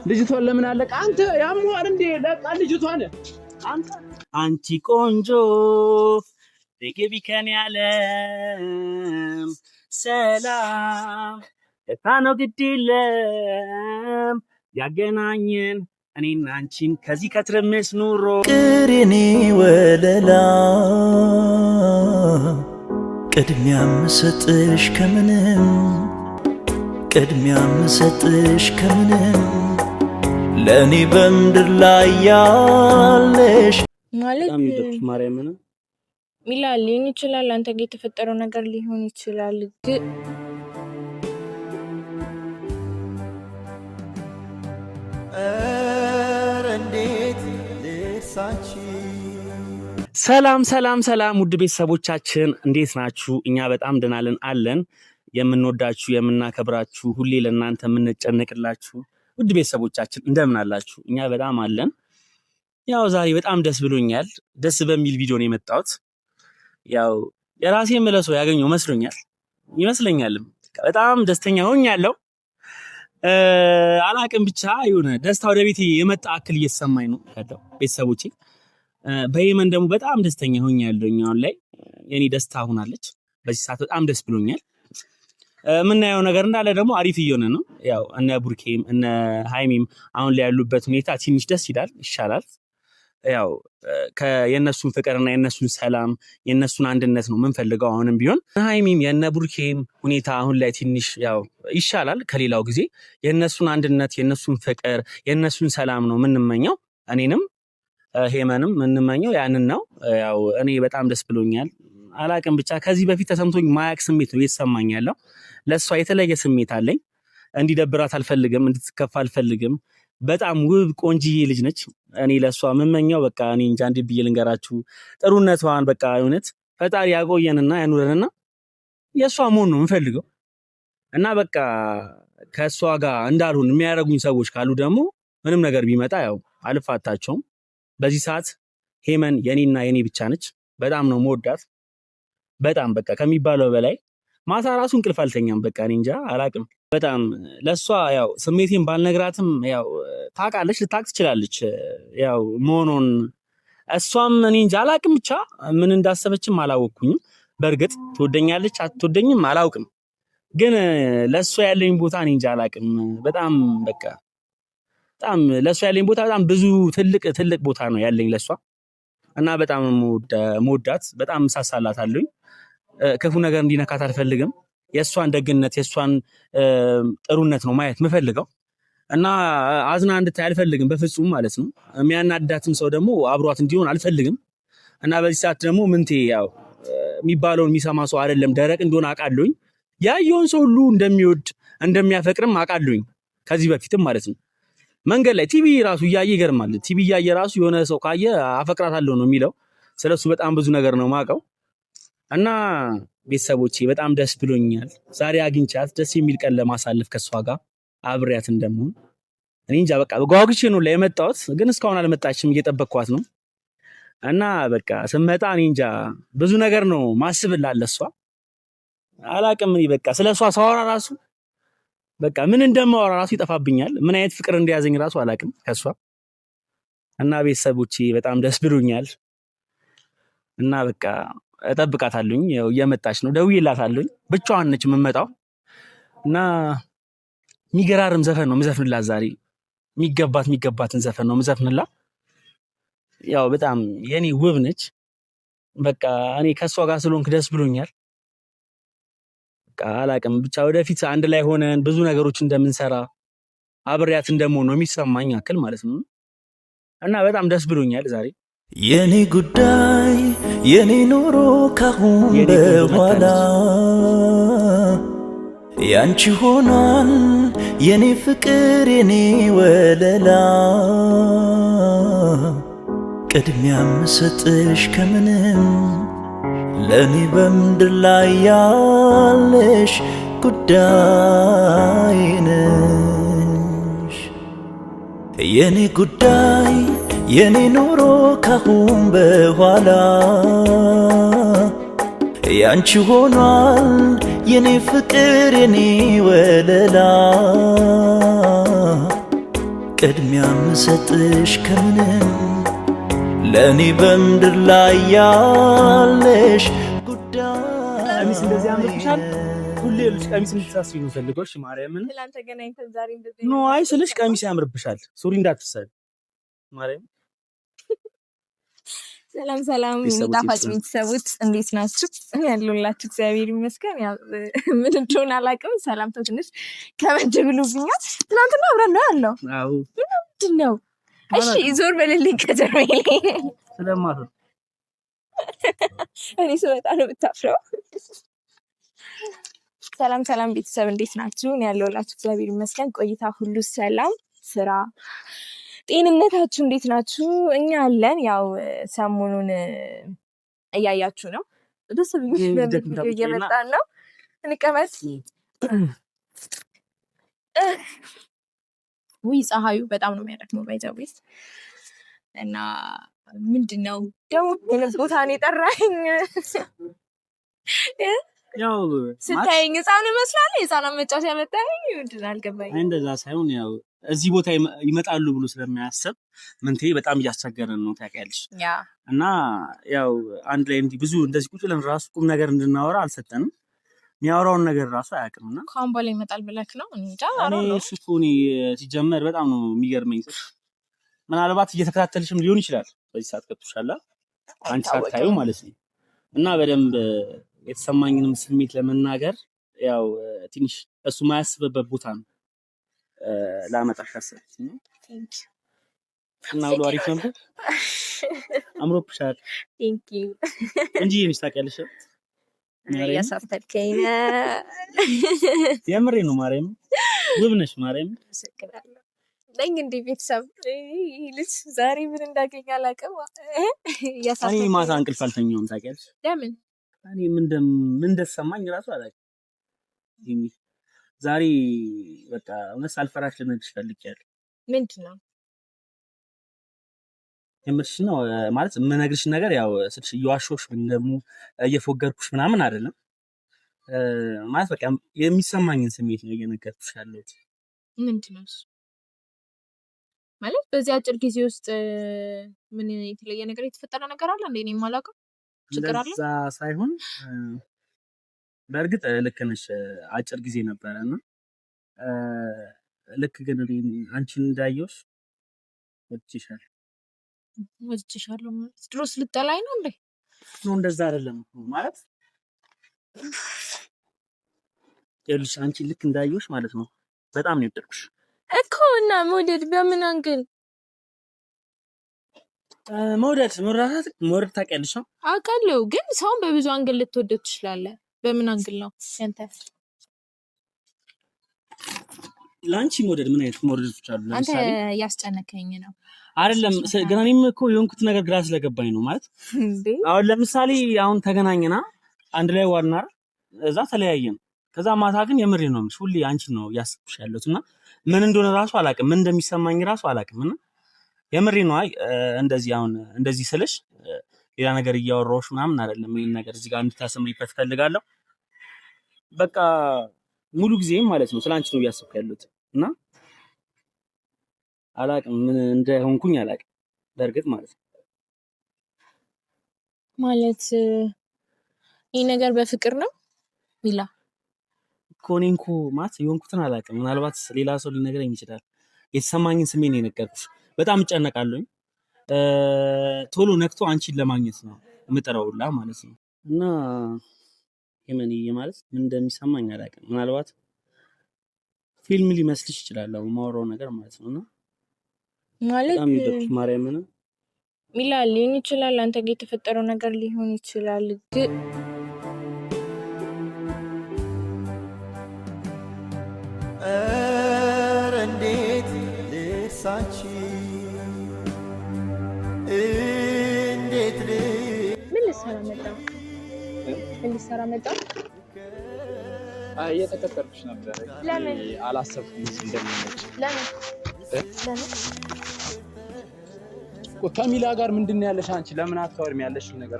ልጅቷን ለምን አለቀ አንተ ያሟር እንዴ ለቃ ልጅቷን አንቺ ቆንጆ በግቢ ከኔ ዓለም ሰላም ታነው ግድለም ያገናኘን እኔና አንቺን ከዚህ ከትርምስ ኑሮ ቅሬኔ ወለላ ቅድሚያም ሰጥሽ ከምንም ቅድሚያም ሰጥሽ ከምንም ለኔ በምድር ላይ ያለሽ ማለት ማርያም ነው ሚላል ሊሆን ይችላል። አንተ ጋር የተፈጠረው ነገር ሊሆን ይችላል። ግን እንዴት ልሳንቺ ሰላም ሰላም ሰላም ውድ ቤተሰቦቻችን እንዴት ናችሁ? እኛ በጣም ደህና ነን አለን። የምንወዳችሁ የምናከብራችሁ ሁሌ ለእናንተ የምንጨነቅላችሁ ውድ ቤተሰቦቻችን እንደምን አላችሁ? እኛ በጣም አለን። ያው ዛሬ በጣም ደስ ብሎኛል። ደስ በሚል ቪዲዮ ነው የመጣሁት። ያው የራሴ መለሶ ያገኘው መስሎኛል ይመስለኛልም በጣም ደስተኛ ሆኛለሁ። አላቅም ብቻ የሆነ ደስታ ወደ ቤቴ የመጣ አክል እየተሰማኝ ነው ያለው ቤተሰቦቼ። በየመን ደግሞ በጣም ደስተኛ ሆኛለሁ። አሁን ላይ የኔ ደስታ ሆናለች። በዚህ ሰዓት በጣም ደስ ብሎኛል። የምናየው ነገር እንዳለ ደግሞ አሪፍ እየሆነ ነው። ያው እነ ቡርኬም እነ ሃይሚም አሁን ላይ ያሉበት ሁኔታ ትንሽ ደስ ይላል፣ ይሻላል። ያው የነሱን ፍቅርና የነሱን ሰላም የነሱን አንድነት ነው የምንፈልገው። አሁንም ቢሆን ሃይሚም የነ ቡርኬም ሁኔታ አሁን ላይ ትንሽ ያው ይሻላል ከሌላው ጊዜ። የነሱን አንድነት የነሱን ፍቅር የነሱን ሰላም ነው የምንመኘው። እኔንም ሄመንም የምንመኘው ያንን ነው። ያው እኔ በጣም ደስ ብሎኛል። አላቅም ብቻ ከዚህ በፊት ተሰምቶኝ ማያቅ ስሜት ነው እየተሰማኝ ያለው። ለሷ የተለየ ስሜት አለኝ። እንዲደብራት አልፈልግም፣ እንድትከፋ አልፈልግም። በጣም ውብ ቆንጂዬ ልጅ ነች። እኔ ለሷ የምመኘው በቃ እኔ እንጃ እንዴት ብዬ ልንገራችሁ ጥሩነቷን በቃ እውነት ፈጣሪ ያቆየንና ያኑረንና የሷ መሆን ነው የምፈልገው። እና በቃ ከሷ ጋር እንዳልሆን የሚያደርጉኝ ሰዎች ካሉ ደግሞ ምንም ነገር ቢመጣ ያው አልፋታቸውም። በዚህ ሰዓት ሄመን የኔና የኔ ብቻ ነች። በጣም ነው መወዳት። በጣም በቃ ከሚባለው በላይ ማታ ራሱ እንቅልፍ አልተኛም። በቃ እኔ እንጃ አላቅም። በጣም ለሷ ያው ስሜቴን ባልነግራትም ያው ታውቃለች፣ ልታውቅ ትችላለች ያው መሆኑን። እሷም እኔ እንጃ አላቅም። ብቻ ምን እንዳሰበችም አላወኩኝም። በእርግጥ ትወደኛለች አትወደኝም አላውቅም። ግን ለሷ ያለኝ ቦታ እኔ እንጃ አላቅም። በጣም በቃ በጣም ለሷ ያለኝ ቦታ በጣም ብዙ ትልቅ ቦታ ነው ያለኝ ለሷ። እና በጣም መወዳት በጣም ሳሳላታለሁኝ። ክፉ ነገር እንዲነካት አልፈልግም። የሷን ደግነት የሷን ጥሩነት ነው ማየት የምፈልገው። እና አዝና እንድታይ አልፈልግም በፍጹም ማለት ነው። የሚያናዳትም ሰው ደግሞ አብሯት እንዲሆን አልፈልግም። እና በዚህ ሰዓት ደግሞ ምንቴ ያው የሚባለውን የሚሰማ ሰው አይደለም፣ ደረቅ እንደሆነ አውቃለሁኝ። ያየውን ሰው ሁሉ እንደሚወድ እንደሚያፈቅርም አውቃለሁኝ ከዚህ በፊትም ማለት ነው። መንገድ ላይ ቲቪ ራሱ እያየ ይገርማል። ቲቪ እያየ ራሱ የሆነ ሰው ካየ አፈቅራታለሁ ነው የሚለው። ስለሱ በጣም ብዙ ነገር ነው ማውቀው። እና ቤተሰቦቼ በጣም ደስ ብሎኛል ዛሬ አግኝቻት ደስ የሚል ቀን ለማሳለፍ ከሷ ጋር አብሬያት እንደምሆን። እኔ እንጃ በቃ ጓጉቼ ነው ላይ የመጣሁት፣ ግን እስካሁን አልመጣችም፣ እየጠበቅኳት ነው። እና በቃ ስመጣ እኔ እንጃ ብዙ ነገር ነው ማስብላት ለሷ። አላቅም እኔ በቃ ስለሷ ሳወራ ራሱ በቃ ምን እንደማወራ ራሱ ይጠፋብኛል። ምን አይነት ፍቅር እንደያዘኝ ራሱ አላቅም ከሷ። እና ቤተሰቦቼ በጣም ደስ ብሎኛል። እና በቃ እጠብቃታለሁኝ። ያው እየመጣች ነው፣ ደውዬላታለሁኝ። ብቻዋን ነች የምመጣው። እና የሚገራርም ዘፈን ነው ምዘፍንላት ዛሬ። የሚገባትን ዘፈን ነው ምዘፍንላት። ያው በጣም የኔ ውብ ነች። በቃ እኔ ከሷ ጋር ስለሆንክ ደስ ብሎኛል። በቃ አላቅም ብቻ ወደፊት አንድ ላይ ሆነን ብዙ ነገሮች እንደምንሰራ አብሬያት እንደምሆን ነው የሚሰማኝ አክል ማለት ነው። እና በጣም ደስ ብሎኛል ዛሬ። የኔ ጉዳይ የኔ ኑሮ ካሁን በኋላ ያንቺ ሆኗል የኔ ፍቅር የኔ ወለላ ቅድሚያም ሰጥሽ ከምንም ለኔ በምድር ላይ ያለሽ ጉዳይ ነሽ። የኔ ጉዳይ የኔ ኑሮ ካሁን በኋላ ያንቺ ሆኗል የኔ ፍቅር የኔ ወለላ ቅድሚያ ምሰጥሽ ከምንም ለኔ በምድር ላይ ያለሽ ጉዳይ ቀሚስ እንደዚህ ያምርብሻል ሁሌ ልጅ ቀሚስ እንድትሳስቢ ነው ፈልጎሽ ማርያምን ትላንት ተገናኝተን ዛሬ እንደዚህ ኖ አይ ስልሽ ቀሚስ ያምርብሻል ሱሪ እንዳትሰሪ ማርያም ሰላም ሰላም ጣፋጭ ቤተሰቦች እንዴት ናችሁ? ያሉላችሁ እግዚአብሔር ይመስገን። ያው ምን እንደሆነ አላውቅም። ሰላምታው ትንሽ ከበድ ብሎብኛል። ትናንትና አብረን ነው ያለው። አዎ ምንድን ነው? እሺ ዞር በልልኝ ከጀርባዬ ላይ ስለማትወር እኔ ስመጣ ነው የምታፍረው። ሰላም ሰላም ቤተሰብ እንዴት ናችሁ? ያሉላችሁ እግዚአብሔር ይመስገን። ቆይታ ሁሉ ሰላም፣ ስራ ጤንነታችሁ እንዴት ናችሁ? እኛ አለን። ያው ሰሞኑን እያያችሁ ነው። ደስ ቢል እየመጣን ነው። እንቀመጥ። ውይ ፀሐዩ በጣም ነው የሚያደክመው ባይዘዌስ እና ምንድነው ደግሞ ምንም ቦታ ነው የጠራኝ። ያው ስታየኝ ህፃን እመስላለሁ። የህፃናት መጫወቻ ያመጣኝ ምንድን አልገባኝም። እንደዛ ሳይሆን ያው እዚህ ቦታ ይመጣሉ ብሎ ስለሚያስብ ምንቴ በጣም እያስቸገረን ነው ታውቂያለሽ። እና ያው አንድ ላይ እንዲህ ብዙ እንደዚህ ቁጭ ብለን ራሱ ቁም ነገር እንድናወራ አልሰጠንም። የሚያወራውን ነገር ራሱ አያውቅምና ከአሁን በኋላ ይመጣል ብለክ ነው እንጃ። እሱ እኮ እኔ ሲጀመር በጣም ነው የሚገርመኝ። ምናልባት እየተከታተልሽም ሊሆን ይችላል በዚህ ሰዓት ገብቶሻል አንቺ ሳታዩ ማለት ነው። እና በደንብ የተሰማኝንም ስሜት ለመናገር ያው ትንሽ እሱ ማያስብበት ቦታ ነው ላመጣሽ አሰብኩኝ እና ብሎ አሪፍ ነበር። አምሮብሻል እንጂ ይሄንስ ታውቂያለሽ። ያሳፈርከኝ የምሬን ነው ማርያም ውብ ነሽ ማርያም ለኝ እንደ ቤተሰብ ልጅ ዛሬ ምን እንዳገኝ አላውቅም። እኔ ማታ እንቅልፍ አልተኛውም ታውቂያለሽ። ለምን? እኔ ምን እንደተሰማኝ እራሱ አላውቅም። ዛሬ በቃ እውነት ሳልፈራሽ ልነግርሽ ፈልጌያለሁ። ምንድን ነው የምልሽ ነው ማለት የምነግርሽ ነገር ያው ስልሽ እየዋሾሽ ምን ደግሞ እየፎገርኩሽ ምናምን አይደለም ማለት በቃ የሚሰማኝን ስሜት ነው እየነገርኩሽ ያለሁት። ምንድን ነው ማለት በዚህ አጭር ጊዜ ውስጥ ምን የተለየ ነገር የተፈጠረ ነገር አለ እንዴ? እኔ የማላውቀው ችግር አለ? ለዛ ሳይሆን በእርግጥ ልክ ነሽ አጭር ጊዜ ነበረና ልክ ግን አንቺን እንዳየሁሽ ወጥቼሻለሁ ማለት ድሮስ ልጠላኝ ነው እንዴ? ነው እንደዛ አይደለም ማለት ይኸውልሽ አንቺን ልክ እንዳየሁሽ ማለት ነው በጣም ነው የወደድኩሽ እኮ። እና መውደድ በምን አንግል? መውደድ ታውቂያለሽ? አውቃለሁ፣ ግን ሰውን በብዙ አንግል ልትወደድ ትችላለህ። በምን አንግል ነው ያንተ? ላንቺ መውደድ ምን አይነት መውደዶች አሉ? አንተ ያስጨነቀኝ ነው አይደለም። ግን እኔም እኮ የሆንኩት ነገር ግራ ስለገባኝ ነው ማለት እንዴ። አሁን ለምሳሌ አሁን ተገናኘና አንድ ላይ ዋልና እዛ ተለያየን። ከዛ ማታ ግን የምሬ ነው የምልሽ ሁሌ አንቺን ነው ያስብሽ ያለሁትና ምን እንደሆነ ራሱ አላውቅም፣ ምን እንደሚሰማኝ ራሱ አላውቅም። እና የምሬ ነው። አይ እንደዚህ አሁን እንደዚህ ስልሽ ሌላ ነገር እያወራሁሽ ምናምን አይደለም። ይሄን ነገር እዚህ ጋር እንድታሰምሪበት ፈልጋለሁ። በቃ ሙሉ ጊዜም ማለት ነው ስላንቺ ነው እያሰብኩ ያለሁት እና አላውቅም ምን እንደሆንኩኝ አላውቅም። በእርግጥ ማለት ነው ማለት ይሄ ነገር በፍቅር ነው ሚላ ኮኔንኮ ማለት የሆንኩትን አላውቅም። ምናልባት ሌላ ሰው ሊነግረኝ ይችላል። የተሰማኝን ስሜት ነው የነገርኩሽ። በጣም እጨነቃለሁኝ። ቶሎ ነክቶ አንቺን ለማግኘት ነው የምጠራውላ ማለት ነው። እና የምን ማለት ምን እንደሚሰማኝ አላውቅም። ምናልባት ፊልም ሊመስልሽ ይችላል አሁን ማወራው ነገር ማለት ነውና ማለት ማርያምን ሚላ ሊሆን ይችላል። አንተ ጋር የተፈጠረው ነገር ሊሆን ይችላል ግን እንዴት ልሳንቺ እንዴት ምን ልሰራ መጣ? እየተከተልኩሽ ነበር። ለምን? አላሰብኩም እንደምንመጭ። ለምን? ከሚላ ጋር ምንድን ነው ያለሽ አንቺ? ለምን አታወሪም? ያለሽ ነገር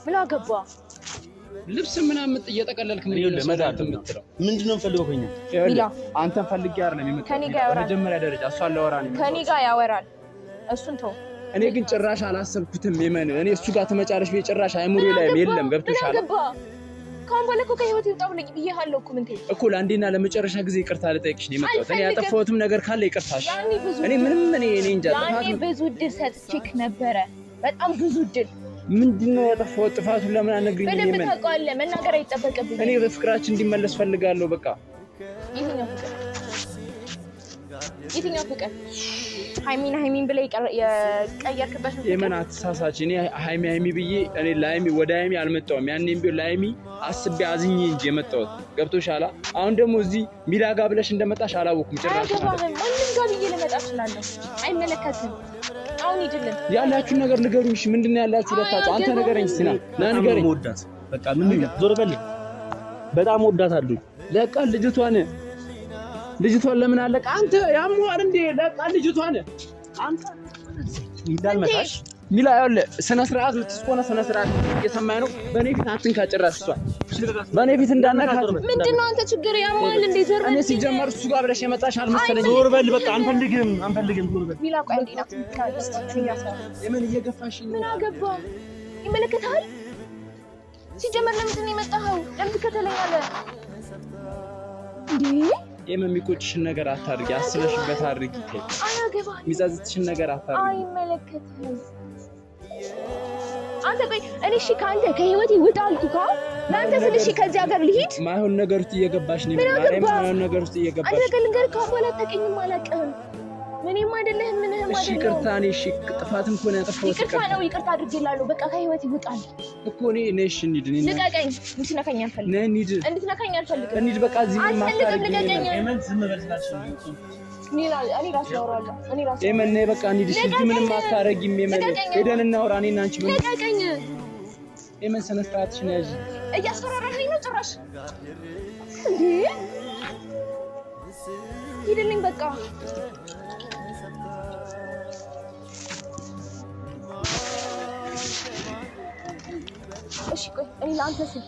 ምን አገባ? ልብስ ምናምን እየጠቀለልክ ምን ይኸውልህ መዳት የምትለው ምንድነው ፈልገው ከኛ ሚላ አንተን ፈልጌ አይደለም የመጣው ከኔ ጋር ያወራል መጀመሪያ ደረጃ እሷ አላወራ ነው ከኔ ጋር ያወራል እሱን ተው እኔ ግን ጭራሽ አላሰብኩትም የመን እኔ እሱ ጋር ተመጫለሽ ጭራሽ አይሙሪ ላይ የለም ገብቶሻል ካሁን በኋላ እኮ ከህይወት ይውጣ ብዬሃለሁ እኮ ምን ትይ እኮ ለአንዴና ለመጨረሻ ጊዜ ይቅርታ ልጠይቅሽ ነው የመጣሁት እኔ ያጠፋሁትም ነገር ካለ ይቅርታሽ እኔ ምንም እኔ እንጃ ያኔ ብዙ ድል ሰጥቼክ ነበረ በጣም ብዙ ድል ምንድነው ያጠፋሁት ጥፋቱን ለምን አነግሪኝ በደንብ ታውቀዋለህ መናገር አይጠበቅብኝ እኔ በፍቅራችን እንዲመለስ ፈልጋለሁ በቃ የትኛው ፍቅር ሃይሚን ብለህ የቀየርክበት ነው የምን አትሳሳች እኔ ሃይሚ ብዬ እኔ ላይሚ ወደ ሃይሚ አልመጣሁም ያኔም ቢሆን ላይሚ አስቤ አዝኜ እንጂ የመጣሁት ገብቶሻል አሁን ደግሞ እዚህ ሚላ ጋር ብለሽ እንደመጣሽ አላወኩም ጭራሽ ማንም ጋር ብዬ ልመጣ እችላለሁ አይመለከትም አሁን ይድልን ያላችሁ ነገር ንገሩኝ እሺ ምንድነው ያላችሁ ለታችሁ አንተ ንገረኝ እስቲ ና ንገረኝ ወዳት በቃ ምን ዞር በል በጣም ወዳታለሁ ለቃ ልጅቷን ለምን አለቃ አንተ ያሟል እንዴ ለቃ ልጅቷን አንተ ይላል መታሽ ሚላ ያለ ስነ ስርዓት ልትስቆና ስነ ስርዓት እየሰማኝ ነው በኔ ፊት አትንካ ጭራሽ እሷ በኔ ፊት እንዳናካት ምንድነው አንተ ችግር ያሟል እንዴ ዞር በል እኔ ሲጀመር እሱ ጋር ብለሽ የመጣሽ አልመሰለኝ ዞር በል በቃ አንፈልግም ዞር በል ሚላ ቆይ እንዴ ነው የምን እየገፋሽ ምን አገባ ይመለከታል ሲጀመር ለምንድን ነው የመጣኸው ለምን ትከተለኛለህ እንዴ የሚቆጭሽን ነገር አታድርጊ አስበሽበት አድርጊ አያገባ የሚጸጽትሽን ነገር አታድርጊ አይመለከትም አንተ ቆይ እኔ እሺ ካንተ ከህይወቴ ውጣ አልኩካ ለአንተ ስል እሺ ከዚህ ሀገር ልሂድ ማይሆን ነገር ውስጥ እየገባሽ ነው ማይሆን ነገር ውስጥ እየገባሽ አንተ ከልንገር ካሁን አታውቅኝም አላውቅህም ምንም አይደለህም ምንም አይደለም እሺ ይቅርታኔ እሺ ጥፋትም ከሆነ ያጠፋሁት ይቅርታ አድርጌላለሁ በቃ ከህይወቴ ይውጣል እኮ እኔ ነሽ እንሂድ እኔ ልቀቀኝ እንድትነካኝ አልፈልግም እንድትነካኝ አልፈልግም እንሂድ በቃ እዚህ ማታረግ የምን ዝም በልታሽ እኔ ራሴ አወራለሁ የምን በቃ እንሂድ እሺ ምንም አታረጊም የምን ሄደን እናውራ እኔና አንቺ ምን ልቀቀኝ የምን ስነ ስርዓትሽን ያዥ እያስፈራራኸኝ ነው ጭራሽ እንዴ ሂድልኝ በቃ እሺ ቆይ እኔ ለአንተ ስል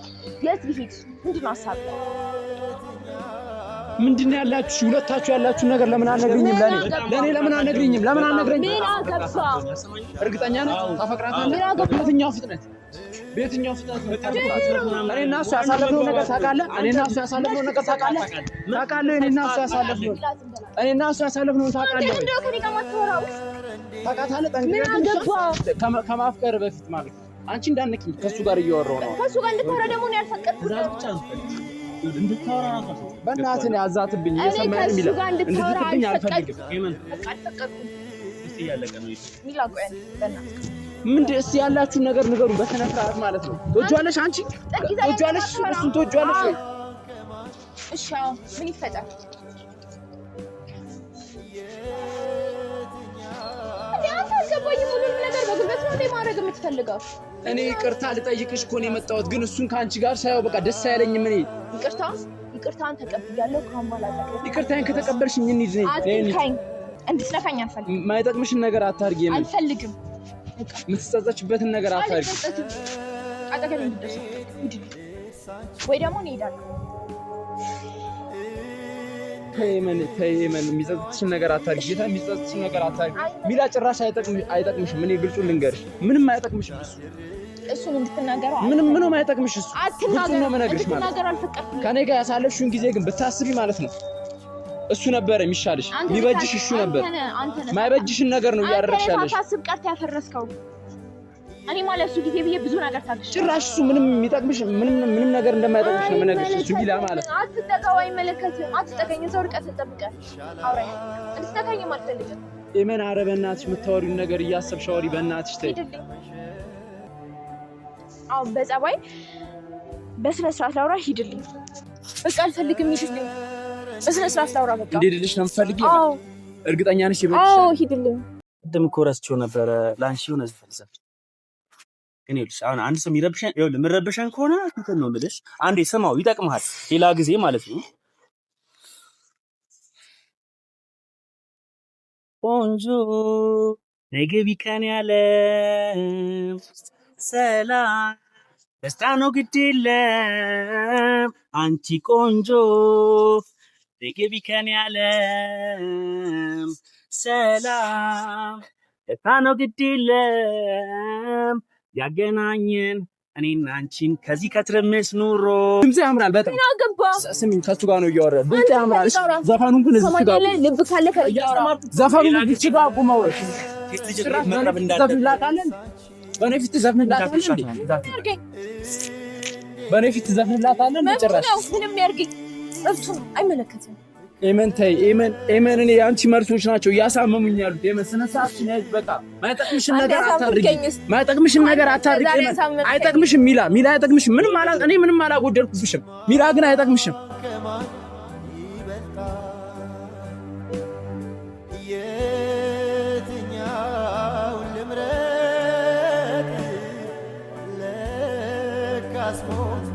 የት ልሂድ ምንድነው ሀሳብ ምንድነው ያላችሁ ሁለታችሁ ያላችሁ ነገር ለምን አልነግሪኝም ለኔ ለምን አልነግሪኝም ምን አገባ እርግጠኛ ነህ ታፈቅራታለህ በየትኛው ፍጥነት እኔና እሱ ያሳለፍነው ነገር ታውቃለህ እኔና እሱ ያሳለፍነው ታውቃለህ እንደው ከኔ ጋር ማትወራው ታውቃታለህ ጠንቅቀህ ከማፍቀር በፊት ማለት አንቺ እንዳንነኪኝ ከሱ ጋር እያወራሁ ነው ከሱ ጋር እንድታወራ ደግሞ ነው ያልፈቀድኩት እንድታወራ ነው በእናትህ ነው ያዛትብኝ እየሰማኸኝ ሚላ እንድትብኝ አልፈልግም በቃ አልፈቀድኩም እስቲ ያለቀ ነው ሚላ ቆይ በእናትህ ምንድን እስቲ ያላችሁ ነገር ንገሩኝ በስነ ስርዓት ማለት ነው ትወጂዋለሽ አንቺ ትወጂዋለሽ እሱን ትወጂዋለሽ ወይ እሺ ምን ይፈጠር ማድረግ የምትፈልገው እኔ ይቅርታ ልጠይቅሽ እኮ ነው የመጣሁት ግን እሱን ከአንቺ ጋር ሳይው በቃ ደስ አይለኝም እኔ ይቅርታን ተቀብያለሁ ካሁን በኋላ ይቅርታዬን ከተቀበልሽኝ እንሂድ አትንካኝ እንድትነካኝ አልፈልግም የማይጠቅምሽን ነገር አታርጊ አልፈልግም የምትጸጸችበትን ነገር አታርጊ አጠገቤ እንድትደርስ ወይ ደግሞ እንሄዳለን ተይመን የሚጸጽትሽን ነገር አታርጊ ጌታ የሚጸጽትሽን ነገር አታርጊ ሚላ ጭራሽ አይጠቅምሽም እኔ ግልጹን ልንገርሽ ምንም አይጠቅምሽም እሱን እንድትናገረው ምንም አይጠቅምሽ እሱ አትናገር ነው የምነግርሽ ማለት ከኔ ጋር ያሳለፍሽውን ጊዜ ግን ብታስቢ ማለት ነው እሱ ነበር የሚሻልሽ የሚበጅሽ እሱ ነበር ማይበጅሽን ነገር ነው እያደረግሽ ያለሽ ታስብ ቀርታ ያፈረስከው እኔ ማለት እሱ ጊዜ ብዬ ብዙ ነገር ታግሽ ጭራሽ እሱ ምንም የሚጠቅምሽ ምንም ነገር እንደማይጠቅምሽ ነው የምነግርሽ እሱ ቢላ ማለት አትጠጋው አይመለከትም አትጠጋኝ እዛው ርቀት ተጠብቀህ አውራኝ እንድትጠጋኝ አልፈልግም የምን ኧረ በእናትሽ የምታወሪውን ነገር እያሰብሽ አውሪ በእናትሽ ተይ አሁን በጸባይ በስነ ስርዓት ላውራ ሂድልኝ በቃ አልፈልግም ሂድልኝ በስነ ስርዓት ላውራ በቃ እንዴልሽ ነው የምትፈልጊው እርግጠኛ ነሽ ይበልሽ አዎ ሂድልኝ ቅድም እኮ ረስቼው ነበረ ላንቺ ሆነ ዝፈልሰፍ ግን ይልሽ አሁን አንድ ሰው የሚረብሸን ከሆነ እንትን ነው ልልሽ አንዴ ስማው ይጠቅምሃል ሌላ ጊዜ ማለት ነው ቆንጆ ነገቢ ከኔ ያለ ሰላም ደስታ ነው ግድ የለም አንቺ ቆንጆ ግቢ ከኔ ዓለም ሰላም ደስታ ነው ግድ የለም ያገናኘን እኔና አንቺን ከዚህ ከትርምስ ኑሮ ድምጽ ያምራል በጣም ስሚኝ ከሱ ጋር ነው እያወራሁ ድምጽ ያምራል ዘፈኑን ግን እዚህ ጋር ልብ ካለ ዘፈኑን እዚህ ጋር አቁመው መቅረብ እንዳለ በነፊት ዘፍንላታለን በነፊት ዘፍንላታለን ጭራሽ ምንም ያርግኝ እሱ አይመለከትም ኤመን ተይ ኤመን እኔ አንቺ መርሶች ናቸው እያሳመሙኝ ያሉት ኤመን ስነ ስርዓትሽን ያዝ በቃ ማይጠቅምሽን ነገር አታርቂ አይጠቅምሽም ሚላ አይጠቅምሽም ምንም አላጎደልኩብሽም ሚላ ግን አይጠቅምሽም የትኛው ልምረጥ ለካስ ሞት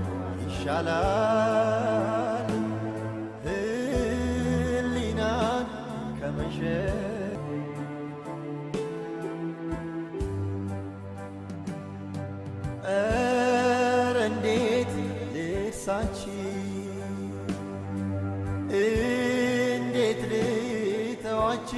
ይሻላል እንዴት ልሳች እንዴት ልተዋች